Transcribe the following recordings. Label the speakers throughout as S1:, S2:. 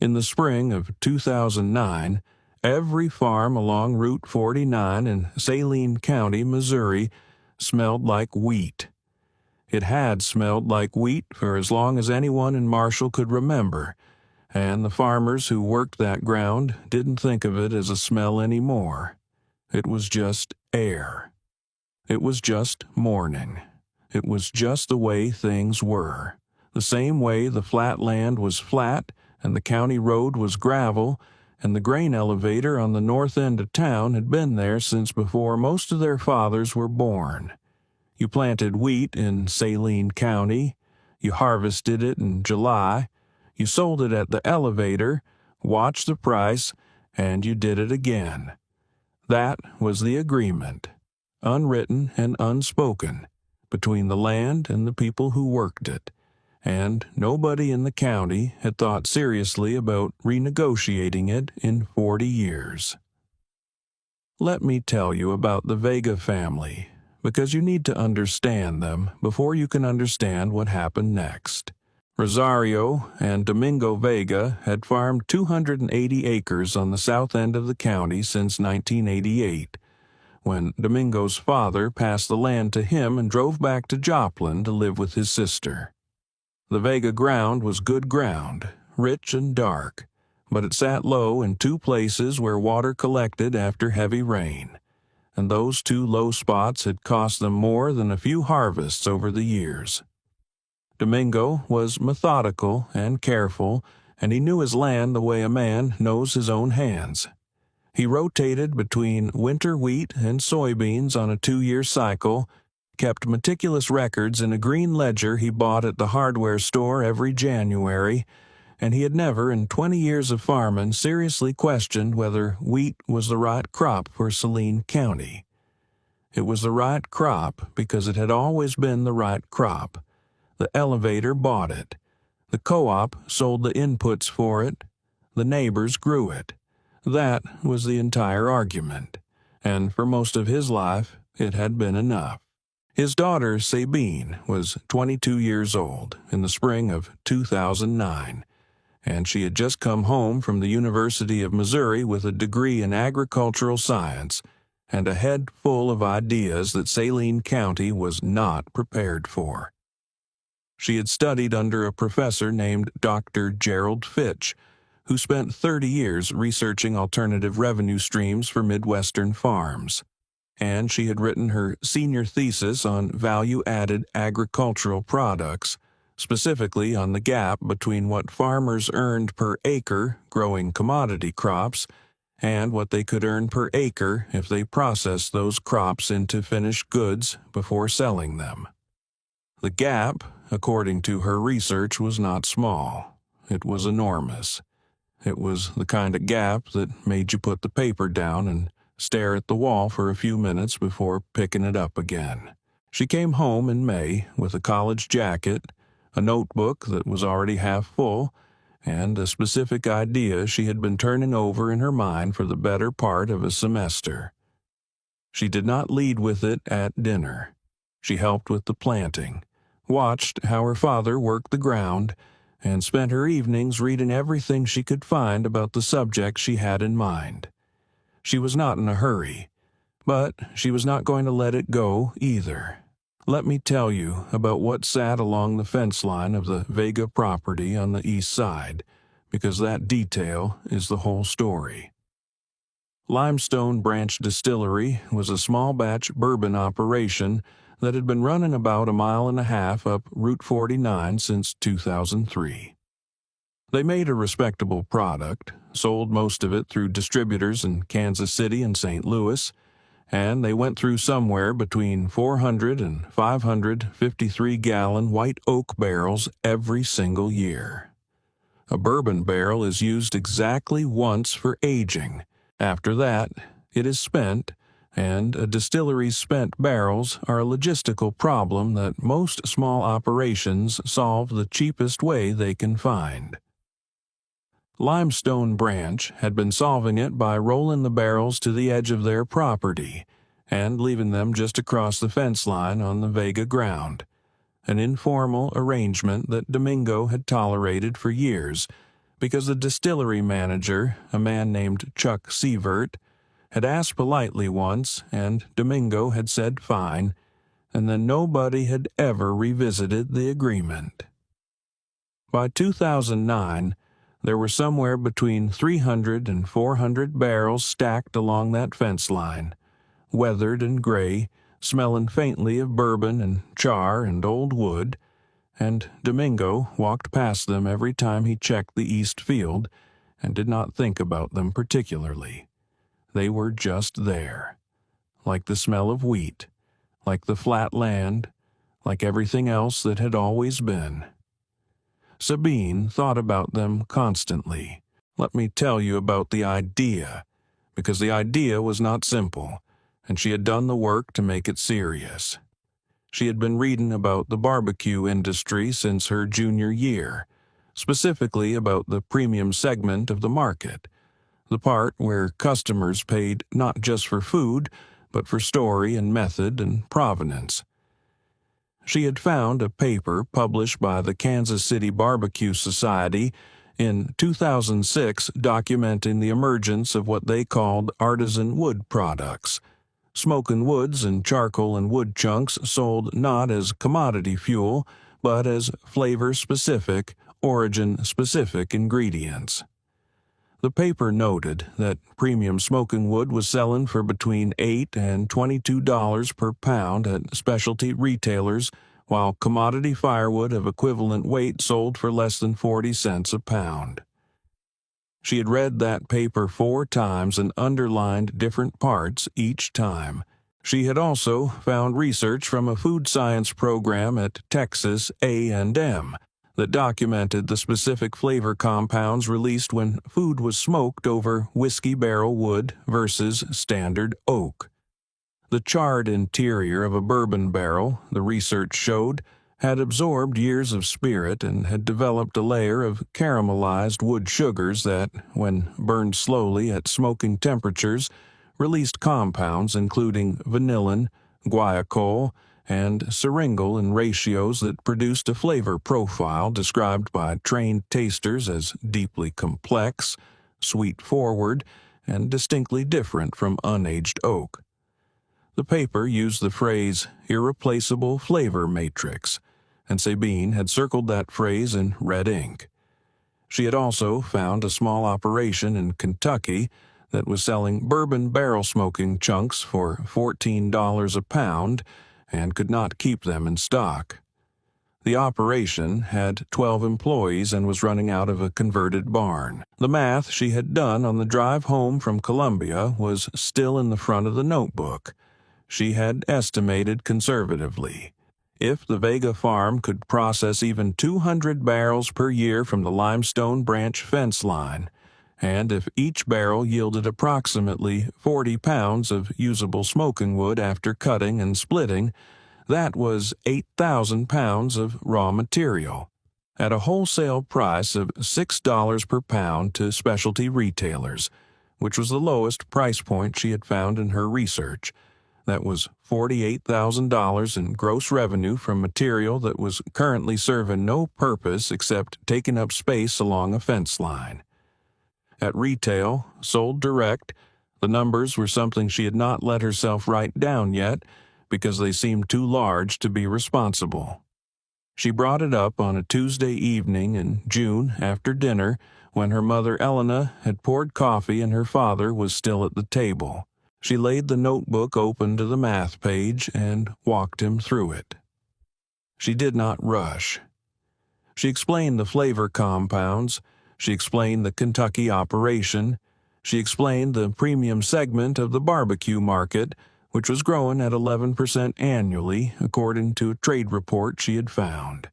S1: In the spring of 2009, every farm along Route 49 in Saline County, Missouri, smelled like wheat. It had smelled like wheat for as long as anyone in Marshall could remember, and the farmers who worked that ground didn't think of it as a smell anymore. It was just air. It was just morning. It was just the way things were. The same way the flat land was flat, and the county road was gravel, and the grain elevator on the north end of town had been there since before most of their fathers were born. You planted wheat in Saline County, you harvested it in July, you sold it at the elevator, watched the price, and you did it again. That was the agreement, unwritten and unspoken, between the land and the people who worked it, and nobody in the county had thought seriously about renegotiating it in 40 years. Let me tell you about the Vega family, because you need to understand them before you can understand what happened next. Rosario and Domingo Vega had farmed 280 acres on the south end of the county since 1988, when Domingo's father passed the land to him and drove back to Joplin to live with his sister. The Vega ground was good ground, rich and dark, but it sat low in two places where water collected after heavy rain, and those two low spots had cost them more than a few harvests over the years. Domingo was methodical and careful, and he knew his land the way a man knows his own hands. He rotated between winter wheat and soybeans on a 2-year cycle, kept meticulous records in a green ledger he bought at the hardware store every January, and he had never in 20 years of farming seriously questioned whether wheat was the right crop for Saline County. It was the right crop because it had always been the right crop. The elevator bought it. The co-op sold the inputs for it. The neighbors grew it. That was the entire argument, and for most of his life it had been enough. His daughter, Sabine, was 22 years old in the spring of 2009, and she had just come home from the University of Missouri with a degree in agricultural science and a head full of ideas that Saline County was not prepared for. She had studied under a professor named Dr. Gerald Fitch, who spent 30 years researching alternative revenue streams for Midwestern farms, and she had written her senior thesis on value-added agricultural products, specifically on the gap between what farmers earned per acre growing commodity crops and what they could earn per acre if they processed those crops into finished goods before selling them. The gap, according to her research, was not small. It was enormous. It was the kind of gap that made you put the paper down and stare at the wall for a few minutes before picking it up again. She came home in May with a college jacket, a notebook that was already half full, and a specific idea she had been turning over in her mind for the better part of a semester. She did not lead with it at dinner. She helped with the planting, watched how her father worked the ground, and spent her evenings reading everything she could find about the subject she had in mind. She was not in a hurry, but she was not going to let it go either. Let me tell you about what sat along the fence line of the Vega property on the east side, because that detail is the whole story. Limestone Branch Distillery was a small-batch bourbon operation that had been running about 1.5 miles up Route 49 since 2003. They made a respectable product, sold most of it through distributors in Kansas City and St. Louis, and they went through somewhere between 400 and 500 53-gallon white oak barrels every single year. A bourbon barrel is used exactly once for aging. After that, it is spent, and a distillery's spent barrels are a logistical problem that most small operations solve the cheapest way they can find. Limestone Branch had been solving it by rolling the barrels to the edge of their property and leaving them just across the fence line on the Vega ground, an informal arrangement that Domingo had tolerated for years because the distillery manager, a man named Chuck Severt, had asked politely once, and Domingo had said fine, and then nobody had ever revisited the agreement. By 2009, there were somewhere between 300 and 400 barrels stacked along that fence line, weathered and gray, smelling faintly of bourbon and char and old wood, and Domingo walked past them every time he checked the east field and did not think about them particularly. They were just there, like the smell of wheat, like the flat land, like everything else that had always been. Sabine thought about them constantly. Let me tell you about the idea, because the idea was not simple, and she had done the work to make it serious. She had been reading about the barbecue industry since her junior year, specifically about the premium segment of the market, the part where customers paid not just for food, but for story and method and provenance. She had found a paper published by the Kansas City Barbecue Society in 2006 documenting the emergence of what they called artisan wood products, smoking woods and charcoal and wood chunks sold not as commodity fuel, but as flavor-specific, origin-specific ingredients. The paper noted that premium smoking wood was selling for between $8 and $22 per pound at specialty retailers, while commodity firewood of equivalent weight sold for less than 40 cents a pound. She had read that paper 4 times and underlined different parts each time. She had also found research from a food science program at Texas A&M that documented the specific flavor compounds released when food was smoked over whiskey barrel wood versus standard oak. The charred interior of a bourbon barrel, the research showed, had absorbed years of spirit and had developed a layer of caramelized wood sugars that, when burned slowly at smoking temperatures, released compounds including vanillin, guaiacol, and syringal in ratios that produced a flavor profile described by trained tasters as deeply complex, sweet-forward, and distinctly different from unaged oak. The paper used the phrase irreplaceable flavor matrix, and Sabine had circled that phrase in red ink. She had also found a small operation in Kentucky that was selling bourbon barrel smoking chunks for $14 a pound and could not keep them in stock. The operation had 12 employees and was running out of a converted barn. The math she had done on the drive home from Columbia was still in the front of the notebook. She had estimated conservatively. If the Vega farm could process even 200 barrels per year from the limestone branch fence line, and if each barrel yielded approximately 40 pounds of usable smoking wood after cutting and splitting, that was 8,000 pounds of raw material, at a wholesale price of $6 per pound to specialty retailers, which was the lowest price point she had found in her research. That was $48,000 in gross revenue from material that was currently serving no purpose except taking up space along a fence line. At retail, sold direct, the numbers were something she had not let herself write down yet because they seemed too large to be responsible. She brought it up on a Tuesday evening in June after dinner when her mother Elena had poured coffee and her father was still at the table. She laid the notebook open to the math page and walked him through it. She did not rush. She explained the flavor compounds. She explained the Kentucky operation. She explained the premium segment of the barbecue market, which was growing at 11% annually, according to a trade report she had found.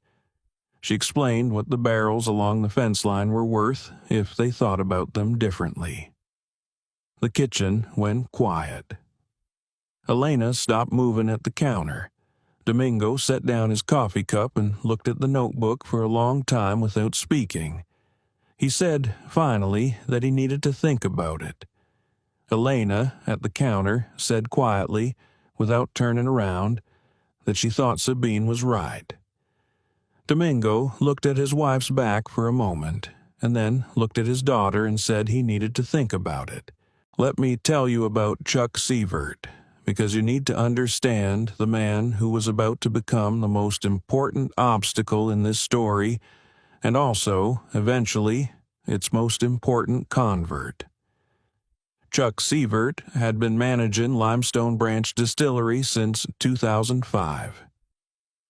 S1: She explained what the barrels along the fence line were worth if they thought about them differently. The kitchen went quiet. Elena stopped moving at the counter. Domingo set down his coffee cup and looked at the notebook for a long time without speaking. He said, finally, that he needed to think about it. Elena, at the counter, said quietly, without turning around, that she thought Sabine was right. Domingo looked at his wife's back for a moment, and then looked at his daughter and said he needed to think about it. Let me tell you about Chuck Severt, because you need to understand the man who was about to become the most important obstacle in this story, and also, eventually, its most important convert. Chuck Severt had been managing Limestone Branch Distillery since 2005.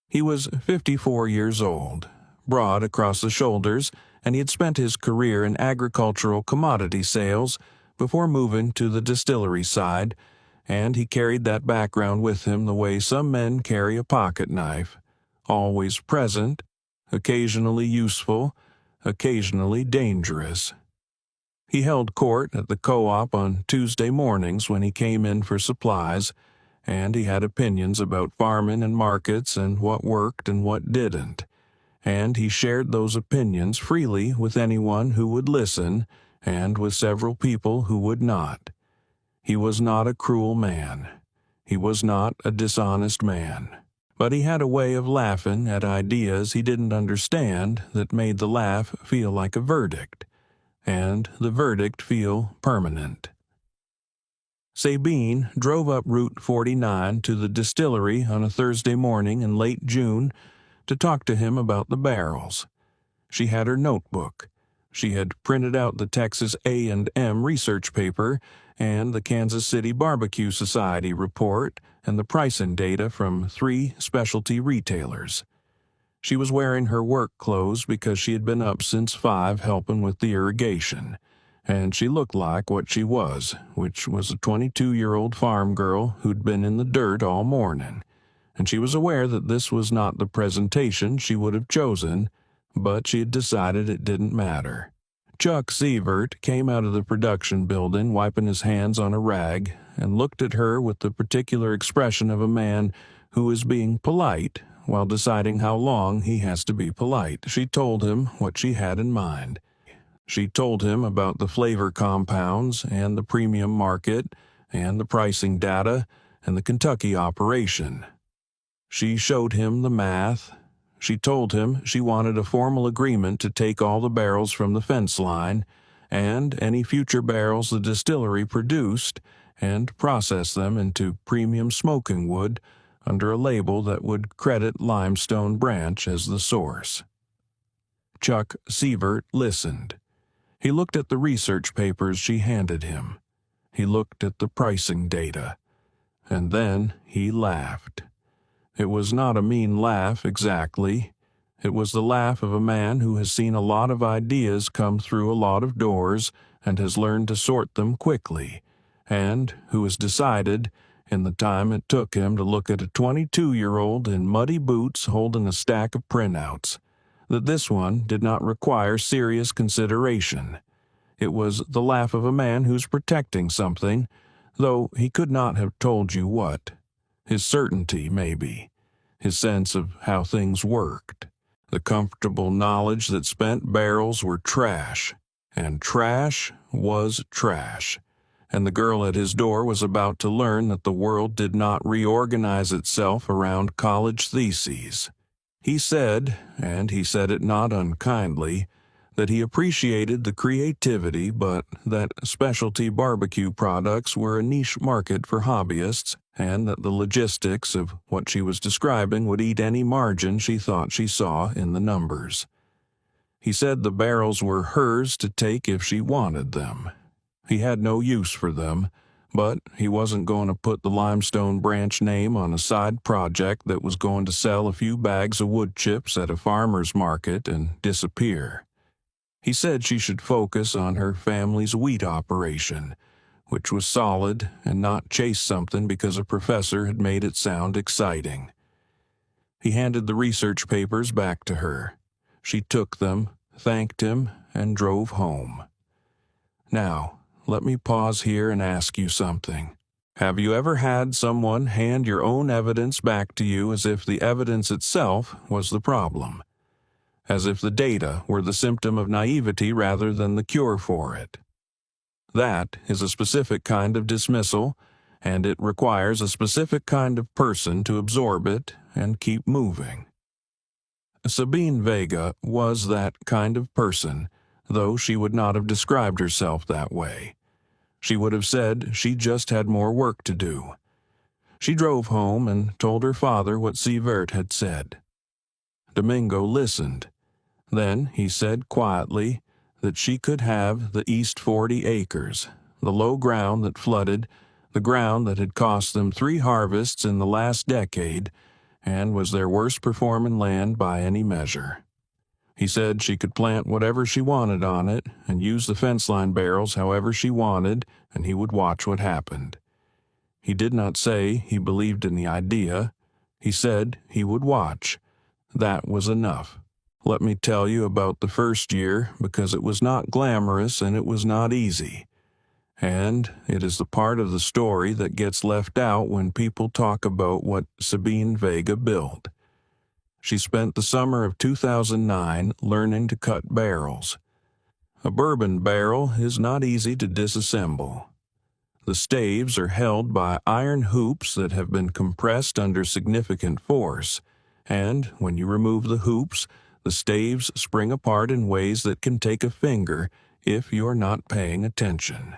S1: He was 54 years old, broad across the shoulders, and he had spent his career in agricultural commodity sales before moving to the distillery side, and he carried that background with him the way some men carry a pocket knife, always present, occasionally useful, occasionally dangerous. He held court at the co-op on Tuesday mornings when he came in for supplies, and he had opinions about farming and markets and what worked and what didn't, and he shared those opinions freely with anyone who would listen and with several people who would not. He was not a cruel man. He was not a dishonest man. But he had a way of laughing at ideas he didn't understand that made the laugh feel like a verdict, and the verdict feel permanent. Sabine drove up Route 49 to the distillery on a Thursday morning in late June to talk to him about the barrels. She had her notebook. She had printed out the Texas A&M research paper and the Kansas City Barbecue Society report and the pricing data from 3 specialty retailers. She was wearing her work clothes because she had been up since 5 helping with the irrigation, and she looked like what she was, which was a 22-year-old farm girl who'd been in the dirt all morning, and she was aware that this was not the presentation she would have chosen, but she had decided it didn't matter. Chuck Severt came out of the production building wiping his hands on a rag and looked at her with the particular expression of a man who is being polite while deciding how long he has to be polite. She told him what she had in mind. She told him about the flavor compounds and the premium market and the pricing data and the Kentucky operation. She showed him the math. She told him she wanted a formal agreement to take all the barrels from the fence line and any future barrels the distillery produced and process them into premium smoking wood under a label that would credit Limestone Branch as the source. Chuck Severt listened. He looked at the research papers she handed him. He looked at the pricing data. And then he laughed. It was not a mean laugh exactly. It was the laugh of a man who has seen a lot of ideas come through a lot of doors and has learned to sort them quickly, and who has decided, in the time it took him to look at a 22-year-old in muddy boots holding a stack of printouts, that this one did not require serious consideration. It was the laugh of a man who's protecting something, though he could not have told you what. His certainty, maybe. His sense of how things worked. The comfortable knowledge that spent barrels were trash, and trash was trash. And the girl at his door was about to learn that the world did not reorganize itself around college theses. He said, and he said it not unkindly, that he appreciated the creativity, but that specialty barbecue products were a niche market for hobbyists, and that the logistics of what she was describing would eat any margin she thought she saw in the numbers. He said the barrels were hers to take if she wanted them. He had no use for them, but he wasn't going to put the Limestone Branch name on a side project that was going to sell a few bags of wood chips at a farmer's market and disappear. He said she should focus on her family's wheat operation, which was solid, and not chase something because a professor had made it sound exciting. He handed the research papers back to her. She took them, thanked him, and drove home. Now, let me pause here and ask you something. Have you ever had someone hand your own evidence back to you as if the evidence itself was the problem? As if the data were the symptom of naivety rather than the cure for it? That is a specific kind of dismissal, and it requires a specific kind of person to absorb it and keep moving. Sabine Vega was that kind of person though she would not have described herself that way. She would have said she just had more work to do. She drove home and told her father what Severt had said. Domingo listened. Then he said quietly that she could have the East 40 acres, the low ground that flooded, the ground that had cost them 3 harvests in the last decade, and was their worst performing land by any measure. He said she could plant whatever she wanted on it and use the fence line barrels however she wanted, and he would watch what happened. He did not say he believed in the idea. He said he would watch. That was enough. Let me tell you about the first year, because it was not glamorous and it was not easy. And it is the part of the story that gets left out when people talk about what Sabine Vega built. She spent the summer of 2009 learning to cut barrels. A bourbon barrel is not easy to disassemble. The staves are held by iron hoops that have been compressed under significant force, and when you remove the hoops, the staves spring apart in ways that can take a finger if you are not paying attention.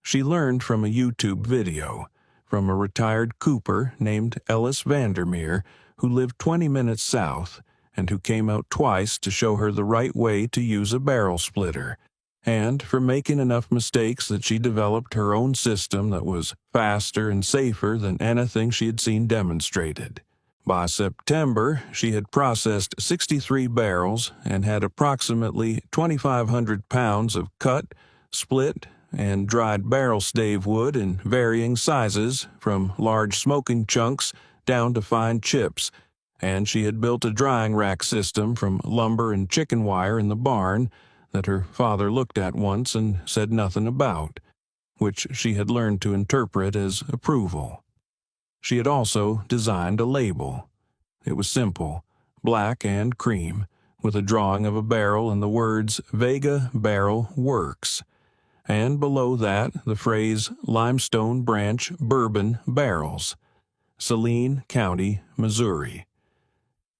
S1: She learned from a YouTube video from a retired cooper named Ellis Vandermeer, who lived 20 minutes south and who came out twice to show her the right way to use a barrel splitter, and from making enough mistakes that she developed her own system that was faster and safer than anything she had seen demonstrated. By September, she had processed 63 barrels and had approximately 2,500 pounds of cut, split, and dried barrel stave wood in varying sizes, from large smoking chunks down to fine chips, and she had built a drying rack system from lumber and chicken wire in the barn that her father looked at once and said nothing about, which she had learned to interpret as approval. She had also designed a label. It was simple, black and cream, with a drawing of a barrel and the words Vega Barrel Works, and below that the phrase Limestone Branch Bourbon Barrels, Saline County, Missouri.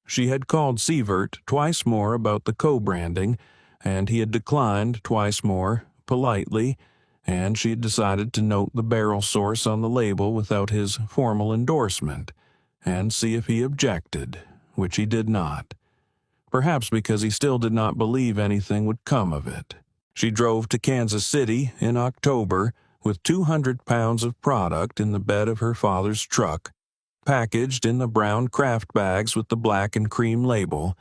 S1: She had called Severt twice more about the co-branding, and he had declined twice more, politely, and she had decided to note the barrel source on the label without his formal endorsement, and see if he objected, which he did not. Perhaps because he still did not believe anything would come of it. She drove to Kansas City in October with 200 pounds of product in the bed of her father's truck, packaged in the brown craft bags with the black and cream label,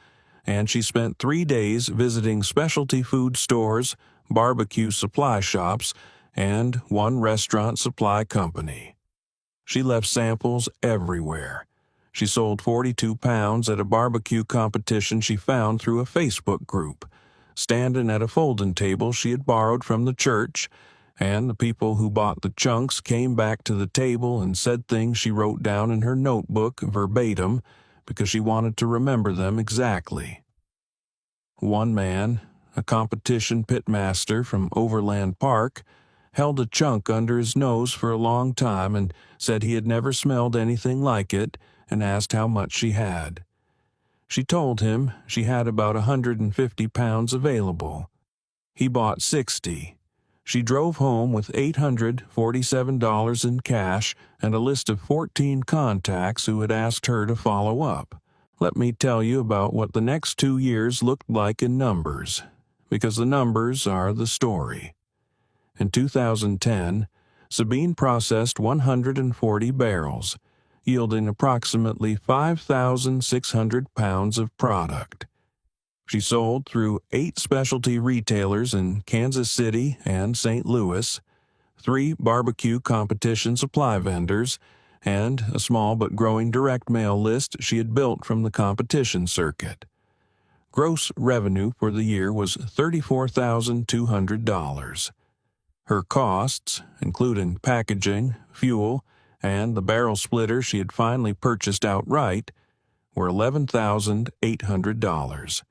S1: and she spent 3 days visiting specialty food stores, barbecue supply shops, and one restaurant supply company. She left samples everywhere. She sold 42 pounds at a barbecue competition she found through a Facebook group, standing at a folding table she had borrowed from the church, and the people who bought the chunks came back to the table and said things she wrote down in her notebook verbatim because she wanted to remember them exactly. One man, a competition pitmaster from Overland Park, held a chunk under his nose for a long time and said he had never smelled anything like it, and asked how much she had. She told him she had about 150 pounds available. He bought 60. She drove home with $847 in cash and a list of 14 contacts who had asked her to follow up. Let me tell you about what the next 2 years looked like in numbers, because the numbers are the story. In 2010, Sabine processed 140 barrels, yielding approximately 5,600 pounds of product. She sold through 8 specialty retailers in Kansas City and St. Louis, 3 barbecue competition supply vendors, and a small but growing direct mail list she had built from the competition circuit. Gross revenue for the year was $34,200. Her costs, including packaging, fuel, and the barrel splitter she had finally purchased outright, were $11,800.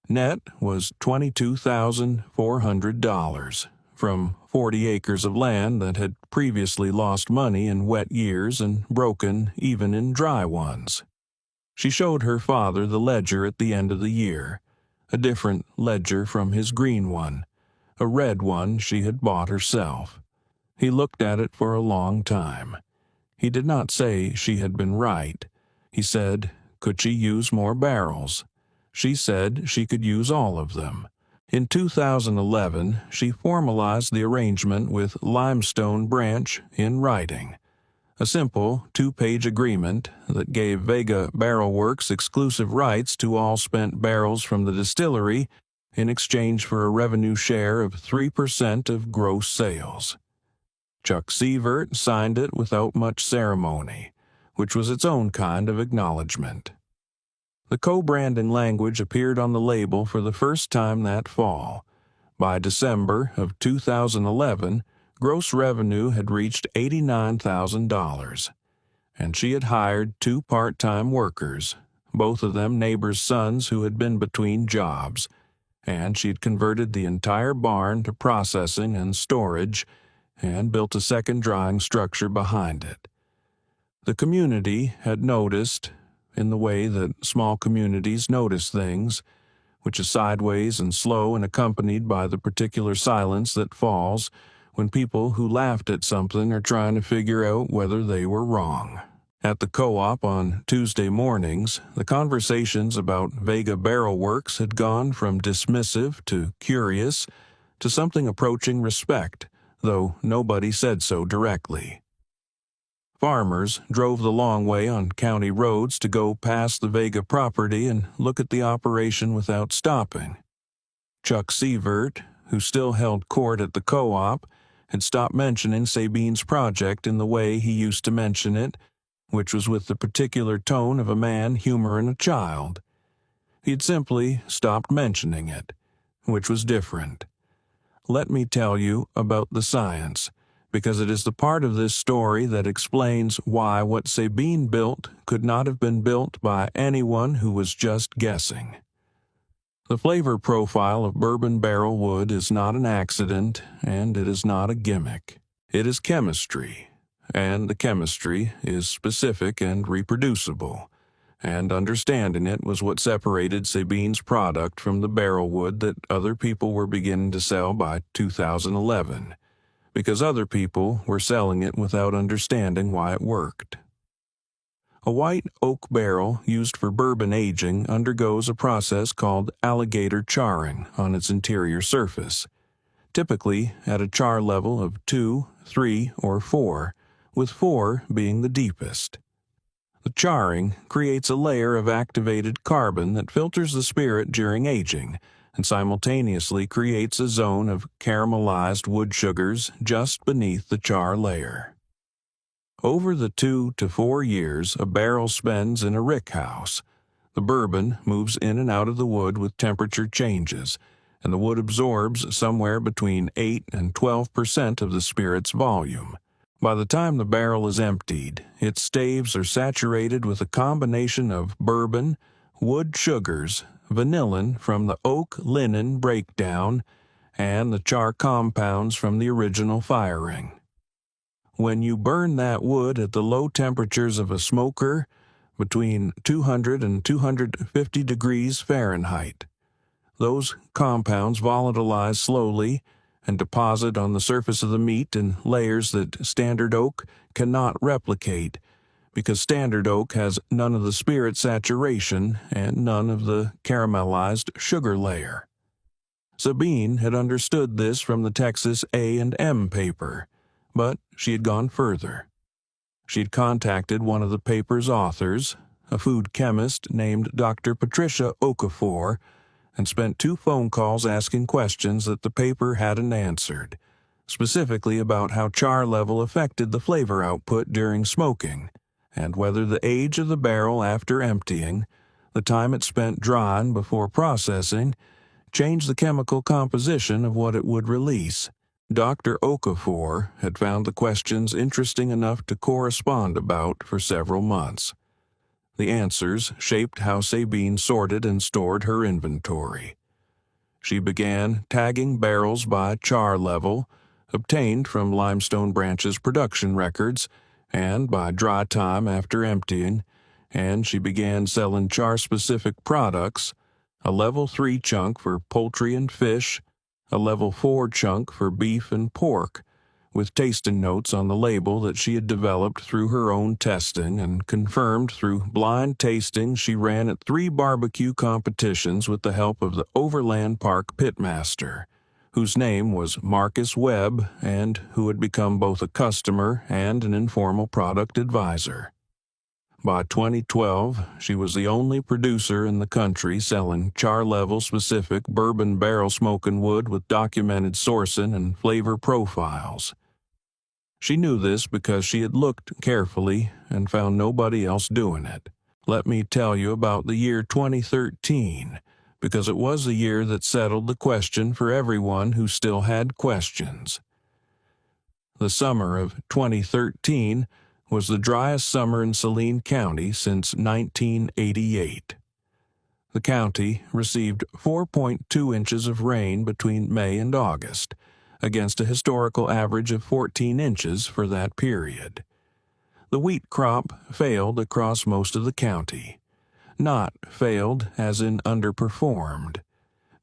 S1: Net was $22,400 from 40 acres of land that had previously lost money in wet years and broken even in dry ones. She showed her father the ledger at the end of the year, a different ledger from his green one, a red one she had bought herself. He looked at it for a long time. He did not say she had been right. He said, could she use more barrels? She said she could use all of them. In 2011, she formalized the arrangement with Limestone Branch in writing, a simple 2-page agreement that gave Vega Barrel Works exclusive rights to all spent barrels from the distillery in exchange for a revenue share of 3% of gross sales. Chuck Severt signed it without much ceremony, which was its own kind of acknowledgement. The co-branding language appeared on the label for the first time that fall. By December of 2011, gross revenue had reached $89,000, and she had hired 2 part-time workers, both of them neighbors' sons who had been between jobs, and she had converted the entire barn to processing and storage and built a second drying structure behind it. The community had noticed, in the way that small communities notice things, which is sideways and slow and accompanied by the particular silence that falls when people who laughed at something are trying to figure out whether they were wrong. At the co-op on Tuesday mornings, the conversations about Vega Barrel Works had gone from dismissive to curious to something approaching respect, though nobody said so directly. Farmers drove the long way on county roads to go past the Vega property and look at the operation without stopping. Chuck Severt, who still held court at the co-op, had stopped mentioning Sabine's project in the way he used to mention it, which was with the particular tone of a man humoring a child. He had simply stopped mentioning it, which was different. Let me tell you about the science, because it is the part of this story that explains why what Sabine built could not have been built by anyone who was just guessing. The flavor profile of bourbon barrel wood is not an accident, and it is not a gimmick. It is chemistry, and the chemistry is specific and reproducible, and understanding it was what separated Sabine's product from the barrel wood that other people were beginning to sell by 2011. Because other people were selling it without understanding why it worked. A white oak barrel used for bourbon aging undergoes a process called alligator charring on its interior surface, typically at a char level of 2, 3, or 4, with 4 being the deepest. The charring creates a layer of activated carbon that filters the spirit during aging, and simultaneously creates a zone of caramelized wood sugars just beneath the char layer. Over the 2 to 4 years a barrel spends in a rick house, the bourbon moves in and out of the wood with temperature changes, and the wood absorbs somewhere between 8 and 12% of the spirit's volume. By the time the barrel is emptied, its staves are saturated with a combination of bourbon, wood sugars, vanillin from the oak linen breakdown, and the char compounds from the original firing. When you burn that wood at the low temperatures of a smoker, between 200 and 250 degrees Fahrenheit, those compounds volatilize slowly and deposit on the surface of the meat in layers that standard oak cannot replicate, because standard oak has none of the spirit saturation and none of the caramelized sugar layer. Sabine had understood this from the Texas A&M paper, but she had gone further. She had contacted one of the paper's authors, a food chemist named Dr. Patricia Okafor, and spent 2 phone calls asking questions that the paper hadn't answered, specifically about how char level affected the flavor output during smoking, and whether the age of the barrel after emptying, the time it spent drying before processing, changed the chemical composition of what it would release. Dr. Okafor had found the questions interesting enough to correspond about for several months. The answers shaped how Sabine sorted and stored her inventory. She began tagging barrels by char level, obtained from Limestone Branch's production records, and by dry time after emptying, and she began selling char-specific products, a level 3 chunk for poultry and fish, a level 4 chunk for beef and pork, with tasting notes on the label that she had developed through her own testing and confirmed through blind tasting she ran at 3 barbecue competitions with the help of the Overland Park pitmaster, whose name was Marcus Webb and who had become both a customer and an informal product advisor. By 2012, she was the only producer in the country selling char-level specific bourbon barrel smoking wood with documented sourcing and flavor profiles. She knew this because she had looked carefully and found nobody else doing it. Let me tell you about the year 2013, because it was the year that settled the question for everyone who still had questions. The summer of 2013 was the driest summer in Saline County since 1988. The county received 4.2 inches of rain between May and August, against a historical average of 14 inches for that period. The wheat crop failed across most of the county. Not failed as in underperformed.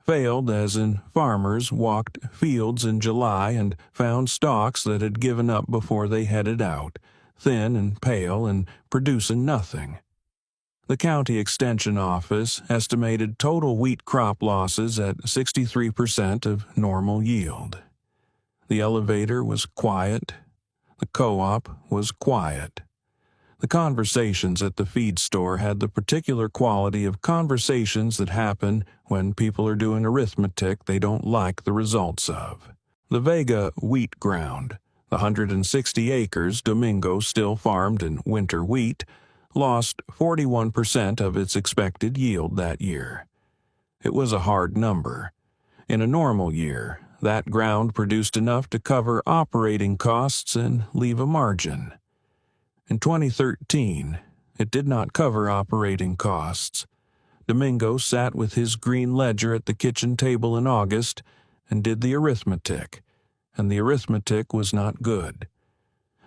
S1: Failed as in farmers walked fields in July and found stalks that had given up before they headed out, thin and pale and producing nothing. The county extension office estimated total wheat crop losses at 63% of normal yield. The elevator was quiet. The co-op was quiet. The conversations at the feed store had the particular quality of conversations that happen when people are doing arithmetic they don't like the results of. The Vega wheat ground, the 160 acres Domingo still farmed in winter wheat, lost 41% of its expected yield that year. It was a hard number. In a normal year, that ground produced enough to cover operating costs and leave a margin. In 2013, it did not cover operating costs. Domingo sat with his green ledger at the kitchen table in August and did the arithmetic, and the arithmetic was not good.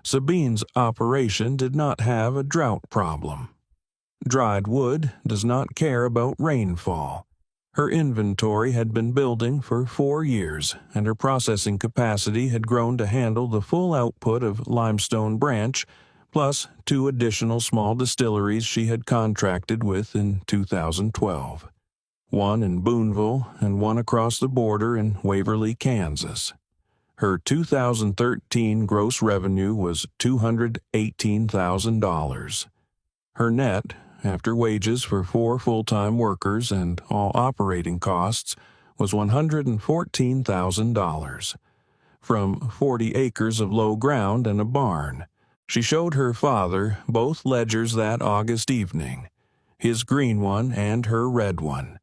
S1: Sabine's operation did not have a drought problem. Dried wood does not care about rainfall. Her inventory had been building for 4 years, and her processing capacity had grown to handle the full output of Limestone Branch, plus 2 additional small distilleries she had contracted with in 2012, one in Boonville and one across the border in Waverly, Kansas. Her 2013 gross revenue was $218,000. Her net, after wages for 4 full-time workers and all operating costs, was $114,000. From 40 acres of low ground and a barn. She showed her father both ledgers that August evening, his green one and her red one.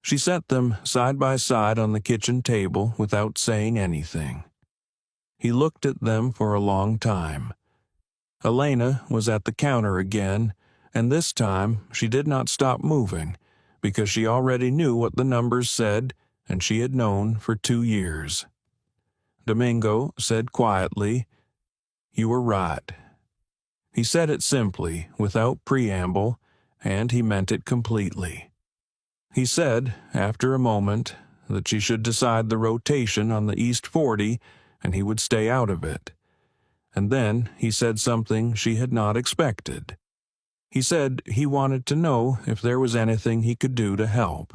S1: She set them side by side on the kitchen table without saying anything. He looked at them for a long time. Elena was at the counter again, and this time she did not stop moving, because she already knew what the numbers said, and she had known for 2 years. Domingo said quietly, "You were right." He said it simply, without preamble, and he meant it completely. He said, after a moment, that she should decide the rotation on the East 40 and he would stay out of it. And then he said something she had not expected. He said he wanted to know if there was anything he could do to help.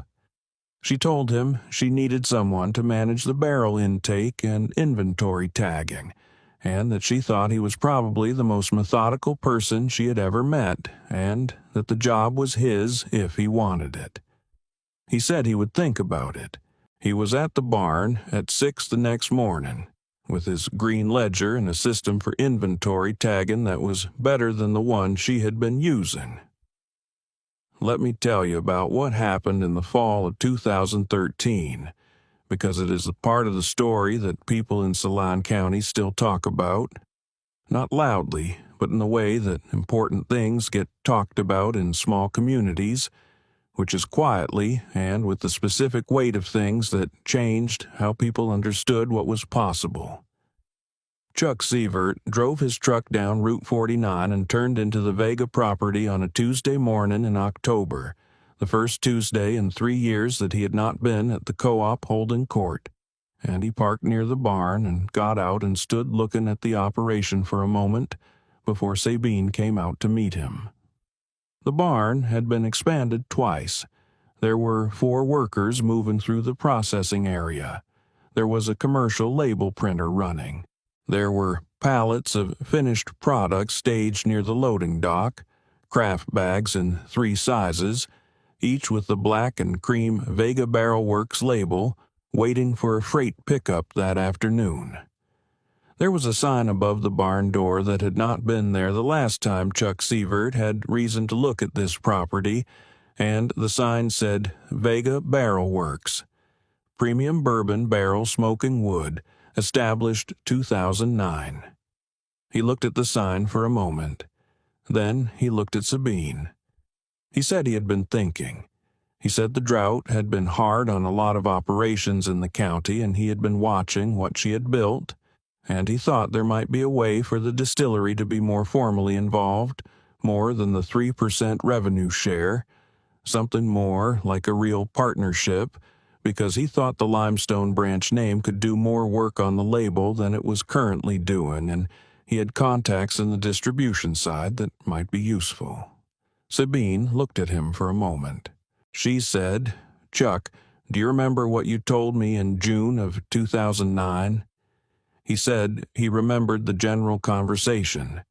S1: She told him she needed someone to manage the barrel intake and inventory tagging, and that she thought he was probably the most methodical person she had ever met, and that the job was his if he wanted it. He said he would think about it. He was at the barn at 6 the next morning, with his green ledger and a system for inventory tagging that was better than the one she had been using. Let me tell you about what happened in the fall of 2013, because it is the part of the story that people in Saline County still talk about. Not loudly, but in the way that important things get talked about in small communities, which is quietly and with the specific weight of things that changed how people understood what was possible. Chuck Severt drove his truck down Route 49 and turned into the Vega property on a Tuesday morning in October, the first Tuesday in 3 years that he had not been at the co-op holding court, and he parked near the barn and got out and stood looking at the operation for a moment before Sabine came out to meet him. The barn had been expanded twice. There were 4 workers moving through the processing area. There was a commercial label printer running. There were pallets of finished products staged near the loading dock, craft bags in 3 sizes, each with the black and cream Vega Barrel Works label, waiting for a freight pickup that afternoon. There was a sign above the barn door that had not been there the last time Chuck Severt had reason to look at this property, and the sign said Vega Barrel Works, Premium Bourbon Barrel Smoking Wood, established 2009. He looked at the sign for a moment. Then he looked at Sabine. He said he had been thinking. He said the drought had been hard on a lot of operations in the county, and he had been watching what she had built, and he thought there might be a way for the distillery to be more formally involved, more than the 3% revenue share, something more like a real partnership, because he thought the Limestone Branch name could do more work on the label than it was currently doing, and he had contacts in the distribution side that might be useful. Sabine looked at him for a moment. She said, "Chuck, do you remember what you told me in June of 2009? He said he remembered the general conversation.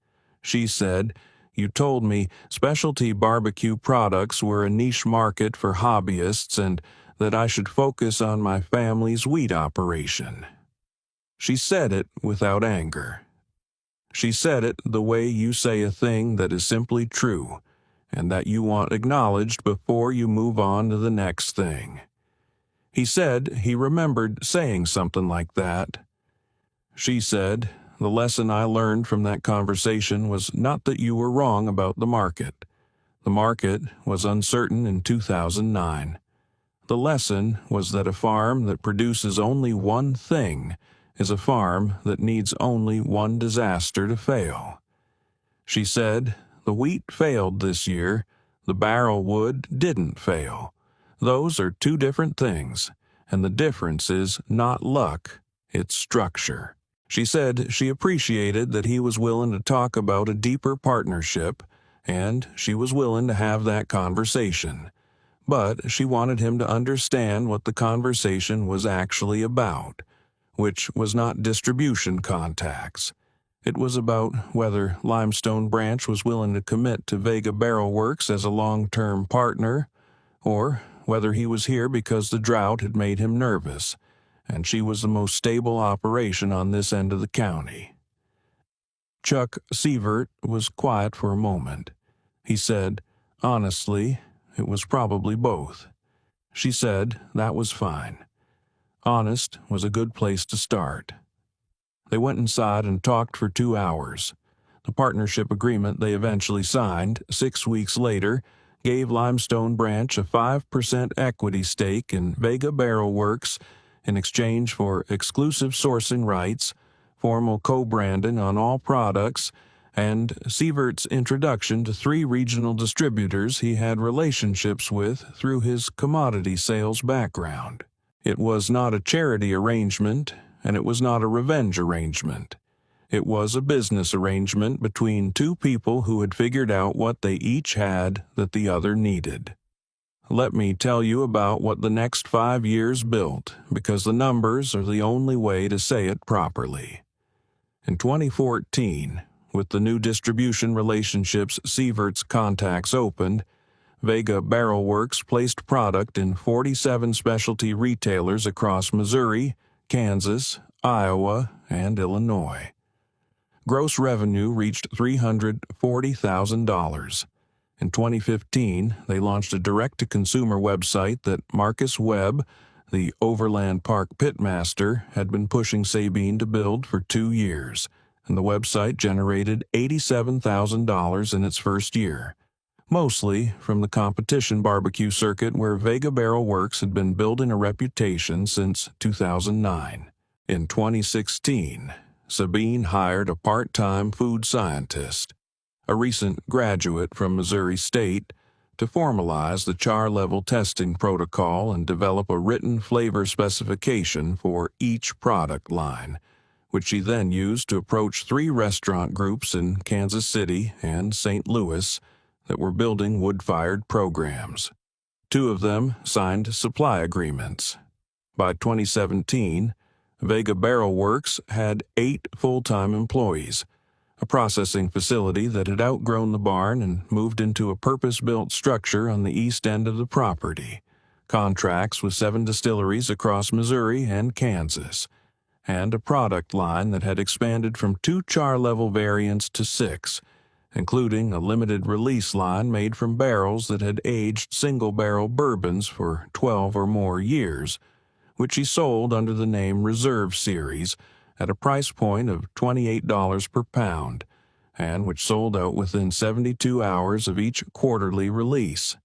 S1: She said, "You told me specialty barbecue products were a niche market for hobbyists and that I should focus on my family's wheat operation." She said it without anger. She said it the way you say a thing that is simply true, and that you want acknowledged before you move on to the next thing. He said he remembered saying something like that. She said, "The lesson I learned from that conversation was not that you were wrong about the market. The market was uncertain in 2009. The lesson was that a farm that produces only one thing is a farm that needs only one disaster to fail." She said, "The wheat failed this year. The barrel wood didn't fail. Those are 2 different things, and the difference is not luck, it's structure." She said she appreciated that he was willing to talk about a deeper partnership, and she was willing to have that conversation. But she wanted him to understand what the conversation was actually about, which was not distribution contacts. It was about whether Limestone Branch was willing to commit to Vega Barrel Works as a long-term partner, or whether he was here because the drought had made him nervous, and she was the most stable operation on this end of the county. Chuck Severt was quiet for a moment. He said, "Honestly, it was probably both." She said that was fine. Honest was a good place to start. They went inside and talked for 2 hours. The partnership agreement they eventually signed 6 weeks later gave Limestone Branch a 5% equity stake in Vega Barrel Works in exchange for exclusive sourcing rights, formal co-branding on all products, and Severt's introduction to 3 regional distributors he had relationships with through his commodity sales background. It was not a charity arrangement, and it was not a revenge arrangement. It was a business arrangement between 2 people who had figured out what they each had that the other needed. Let me tell you about what the next 5 years built, because the numbers are the only way to say it properly. In 2014, with the new distribution relationships Severt's contacts opened, Vega Barrel Works placed product in 47 specialty retailers across Missouri, Kansas, Iowa, and Illinois. Gross revenue reached $340,000. In 2015, they launched a direct-to-consumer website that Marcus Webb, the Overland Park pitmaster, had been pushing Sabine to build for 2 years, and the website generated $87,000 in its first year, mostly from the competition barbecue circuit where Vega Barrel Works had been building a reputation since 2009. In 2016, Sabine hired a part-time food scientist, a recent graduate from Missouri State, to formalize the char level testing protocol and develop a written flavor specification for each product line, which she then used to approach 3 restaurant groups in Kansas City and St. Louis that were building wood-fired programs. 2 of them signed supply agreements. By 2017, Vega Barrel Works had 8 full-time employees, a processing facility that had outgrown the barn and moved into a purpose-built structure on the east end of the property, contracts with 7 distilleries across Missouri and Kansas, and a product line that had expanded from 2 char-level variants to 6, including a limited release line made from barrels that had aged single-barrel bourbons for 12 or more years, which he sold under the name Reserve Series at a price point of $28 per pound, and which sold out within 72 hours of each quarterly release.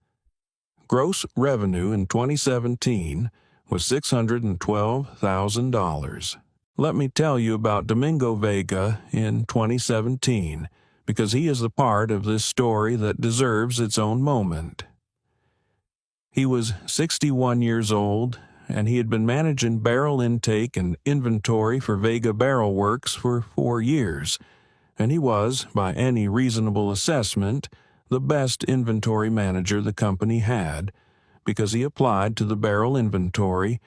S1: Gross revenue in 2017 was $612,000. Let me tell you about Domingo Vega in 2017, because he is the part of this story that deserves its own moment. He was 61 years old, and he had been managing barrel intake and inventory for Vega Barrel Works for 4 years, and he was, by any reasonable assessment, the best inventory manager the company had, because he applied to the barrel inventory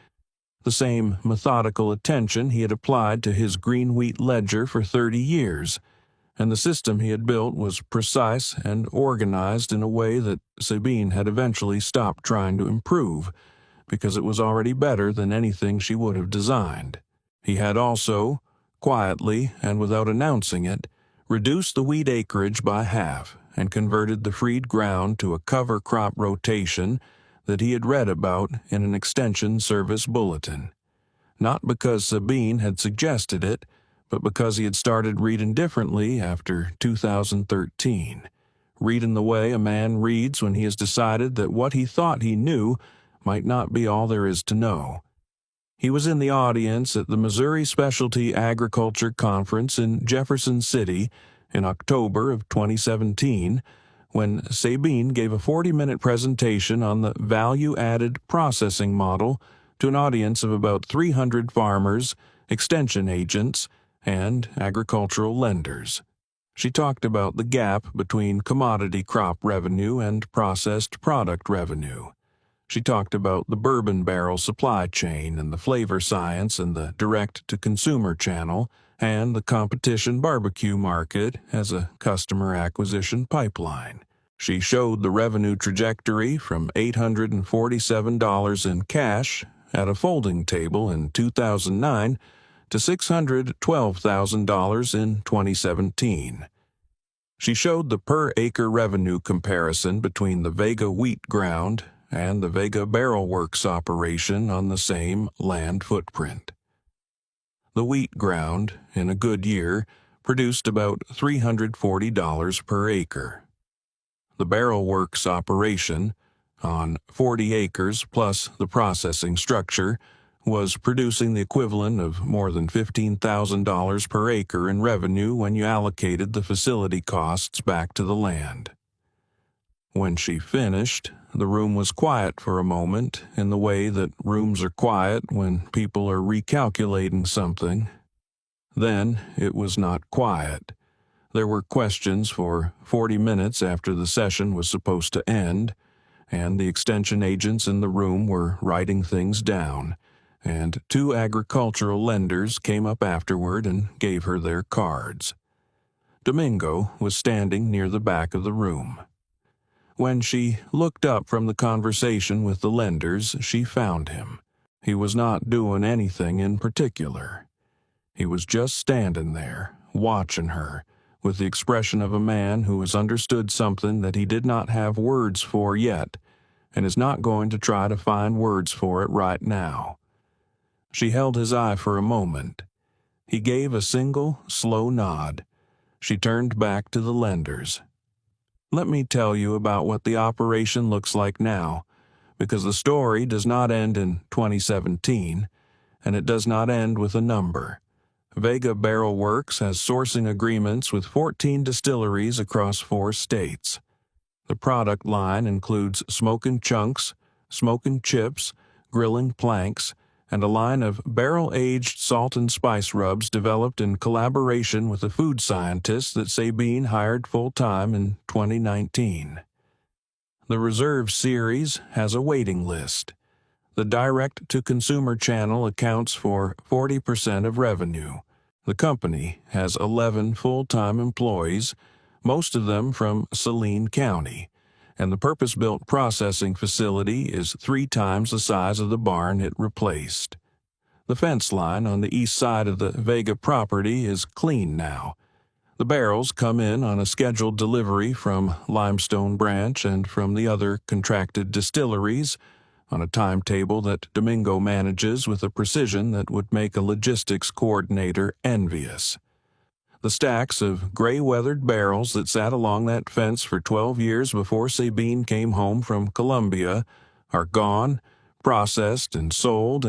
S1: the same methodical attention he had applied to his green wheat ledger for 30 years, and the system he had built was precise and organized in a way that Sabine had eventually stopped trying to improve, because it was already better than anything she would have designed. He had also, quietly and without announcing it, reduced the wheat acreage by half and converted the freed ground to a cover crop rotation that he had read about in an extension service bulletin. Not because Sabine had suggested it, but because he had started reading differently after 2013, reading the way a man reads when he has decided that what he thought he knew might not be all there is to know. He was in the audience at the Missouri Specialty Agriculture Conference in Jefferson City in October of 2017, when Sabine gave a 40-minute presentation on the value-added processing model to an audience of about 300 farmers, extension agents, and agricultural lenders. She talked about the gap between commodity crop revenue and processed product revenue. She talked about the bourbon barrel supply chain and the flavor science and the direct-to-consumer channel and the competition barbecue market as a customer acquisition pipeline. She showed the revenue trajectory from $847 in cash at a folding table in 2009 to $612,000 in 2017. She showed the per-acre revenue comparison between the Vega wheat ground and the Vega Barrel Works operation on the same land footprint. The wheat ground, in a good year, produced about $340 per acre. The Barrel Works operation, on 40 acres plus the processing structure, was producing the equivalent of more than $15,000 per acre in revenue when you allocated the facility costs back to the land. When she finished, the room was quiet for a moment in the way that rooms are quiet when people are recalculating something. Then it was not quiet. There were questions for 40 minutes after the session was supposed to end, and the extension agents in the room were writing things down, and 2 agricultural lenders came up afterward and gave her their cards. Domingo was standing near the back of the room. When she looked up from the conversation with the lenders, she found him. He was not doing anything in particular. He was just standing there, watching her, with the expression of a man who has understood something that he did not have words for yet, and is not going to try to find words for it right now. She held his eye for a moment. He gave a single, slow nod. She turned back to the lenders. Let me tell you about what the operation looks like now, because the story does not end in 2017, and it does not end with a number. Vega Barrel Works has sourcing agreements with 14 distilleries across 4 states. The product line includes smoking chunks, smoking chips, grilling planks, and a line of barrel-aged salt and spice rubs developed in collaboration with a food scientist that Sabine hired full-time in 2019. The Reserve series has a waiting list. The direct-to-consumer channel accounts for 40% of revenue. The company has 11 full-time employees, most of them from Saline County, and the purpose-built processing facility is 3 times the size of the barn it replaced. The fence line on the east side of the Vega property is clean now. The barrels come in on a scheduled delivery from Limestone Branch and from the other contracted distilleries on a timetable that Domingo manages with a precision that would make a logistics coordinator envious. The stacks of gray-weathered barrels that sat along that fence for 12 years before Sabine came home from Colombia are gone, processed, and sold